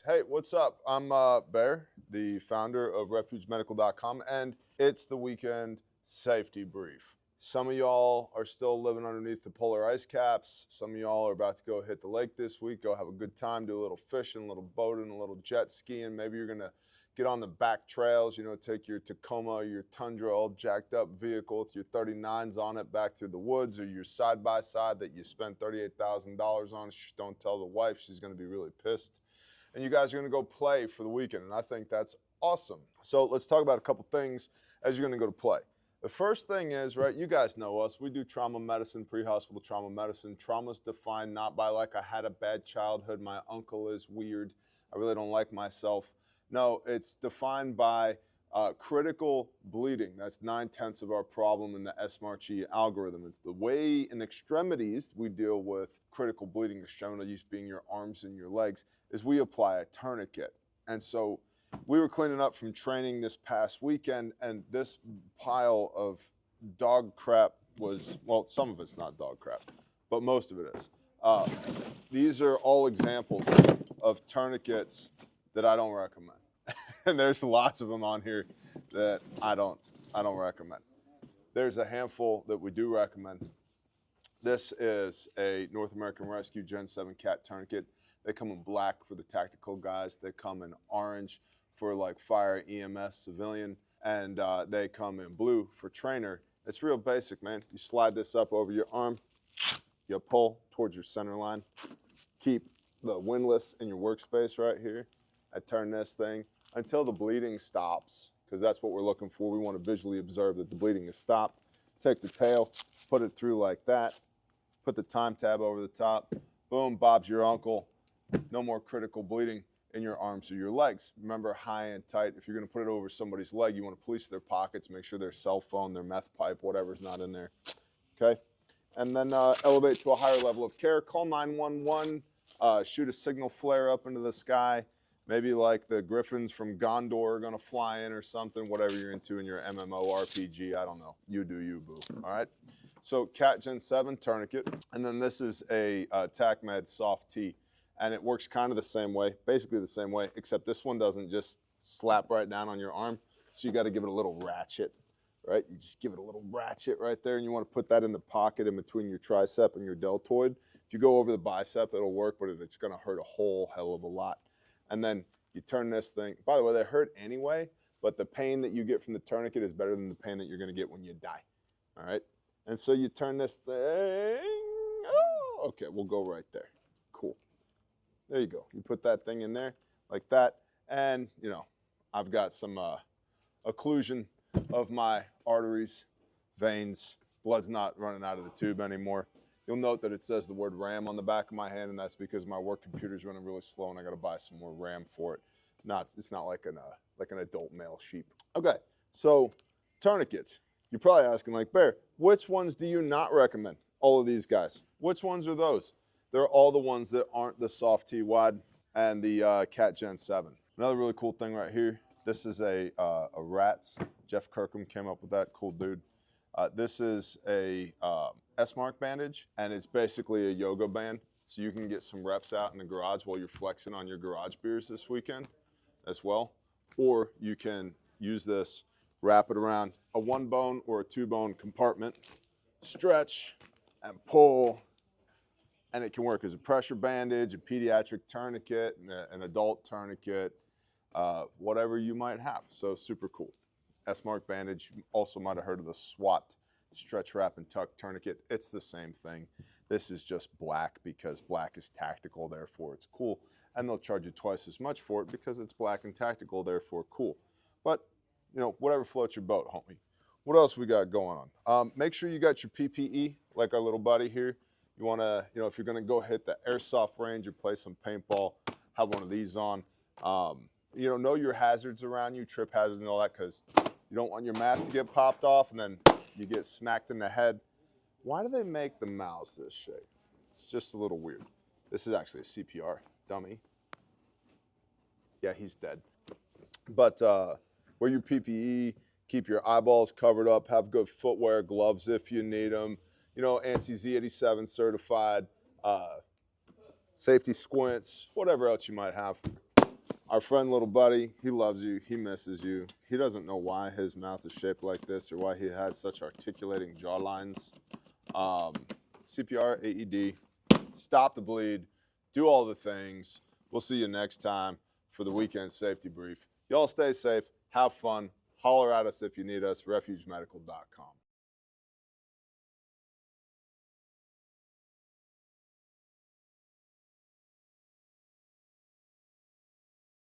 Hey, what's up? I'm Bear, the founder of RefugeMedical.com, and it's the weekend safety brief. Some of y'all are still living underneath the polar ice caps. Some of y'all are about to go hit the lake this week, go have a good time, do a little fishing, a little boating, a little jet skiing. Maybe you're going to get on the back trails, take your Tacoma or your Tundra all jacked up vehicle with your 39s on it back through the woods, or your side-by-side that you spent $38,000 on. Shh, don't tell the wife, she's going to be really pissed. And you guys are going to go play for the weekend, and I think that's awesome. So let's talk about a couple things as you're going to go to play. The first thing is, right, you guys know us. We do trauma medicine, pre-hospital trauma medicine. Trauma is defined not by like I had a bad childhood, my uncle is weird, I really don't like myself. No, it's defined by critical bleeding. That's 9/10 of our problem in the SMART-G algorithm. It's the way in extremities we deal with critical bleeding, extremities being your arms and your legs, is we apply a tourniquet. And so we were cleaning up from training this past weekend, and this pile of dog crap was, well, some of it's not dog crap, but most of it is. These are all examples of tourniquets that I don't recommend. And there's lots of them on here that I don't recommend. There's a handful that we do recommend. This is a North American Rescue Gen 7 cat tourniquet. They come in black for the tactical guys. They come in orange for like fire, EMS, civilian, and they come in blue for trainer. It's real basic, man. You slide this up over your arm, you pull towards your center line, keep the windlass in your workspace right here. I turn this thing until the bleeding stops, because that's what we're looking for. We want to visually observe that the bleeding has stopped. Take the tail, put it through like that, put the time tab over the top, boom, Bob's your uncle. No more critical bleeding in your arms or your legs. Remember, high and tight. If you're going to put it over somebody's leg, you want to police their pockets, make sure their cell phone, their meth pipe, whatever's not in there. Okay? And then elevate to a higher level of care. Call 911, shoot a signal flare up into the sky. Maybe like the griffins from Gondor are going to fly in or something, whatever you're into in your MMO RPG. I don't know. You do you, boo. All right? So Cat Gen 7 tourniquet. And then this is a TACMed soft T. And it works kind of the same way, basically the same way, except this one doesn't just slap right down on your arm. So you got to give it a little ratchet, right? You just give it a little ratchet right there, and you want to put that in the pocket in between your tricep and your deltoid. If you go over the bicep, it'll work, but it's going to hurt a whole hell of a lot. And then you turn this thing. By the way, they hurt anyway, but the pain that you get from the tourniquet is better than the pain that you're going to get when you die, all right? And so you turn this thing. Oh, okay, we'll go right there. Cool. There you go. You put that thing in there like that. And, I've got some occlusion of my arteries, veins. Blood's not running out of the tube anymore. You'll note that it says the word RAM on the back of my hand, and that's because my work computer's running really slow, and I got to buy some more RAM for it. It's not like an adult male sheep. Okay, so tourniquets. You're probably asking, like, Bear, which ones do you not recommend? All of these guys. Which ones are those? They're all the ones that aren't the soft T wide and the Cat Gen 7. Another really cool thing right here. This is a Rats. Jeff Kirkham came up with that. Cool dude. This is a S-Mark bandage, and it's basically a yoga band. So you can get some reps out in the garage while you're flexing on your garage beers this weekend as well. Or you can use this, wrap it around a 1-bone or a 2-bone compartment, stretch and pull. And it can work as a pressure bandage, a pediatric tourniquet, an adult tourniquet, whatever you might have. So super cool. S-Mark bandage. You also might have heard of the SWAT, stretch, wrap, and tuck tourniquet. It's the same thing. This is just black because black is tactical, therefore it's cool. And they'll charge you twice as much for it because it's black and tactical, therefore cool. But, whatever floats your boat, homie. What else we got going on? Make sure you got your PPE, like our little buddy here. You want to, if you're going to go hit the airsoft range or play some paintball, have one of these on. Know your hazards around you, trip hazards and all that, because you don't want your mask to get popped off and then you get smacked in the head. Why do they make the mouths this shape? It's just a little weird. This is actually a CPR dummy. Yeah, he's dead. But wear your PPE, keep your eyeballs covered up, have good footwear, gloves if you need them. ANSI Z87 certified, safety squints, whatever else you might have. Our friend little buddy, he loves you, he misses you. He doesn't know why his mouth is shaped like this or why he has such articulating jaw lines. CPR, AED, stop the bleed, do all the things. We'll see you next time for the weekend safety brief. Y'all stay safe, have fun, holler at us if you need us, refugemedical.com.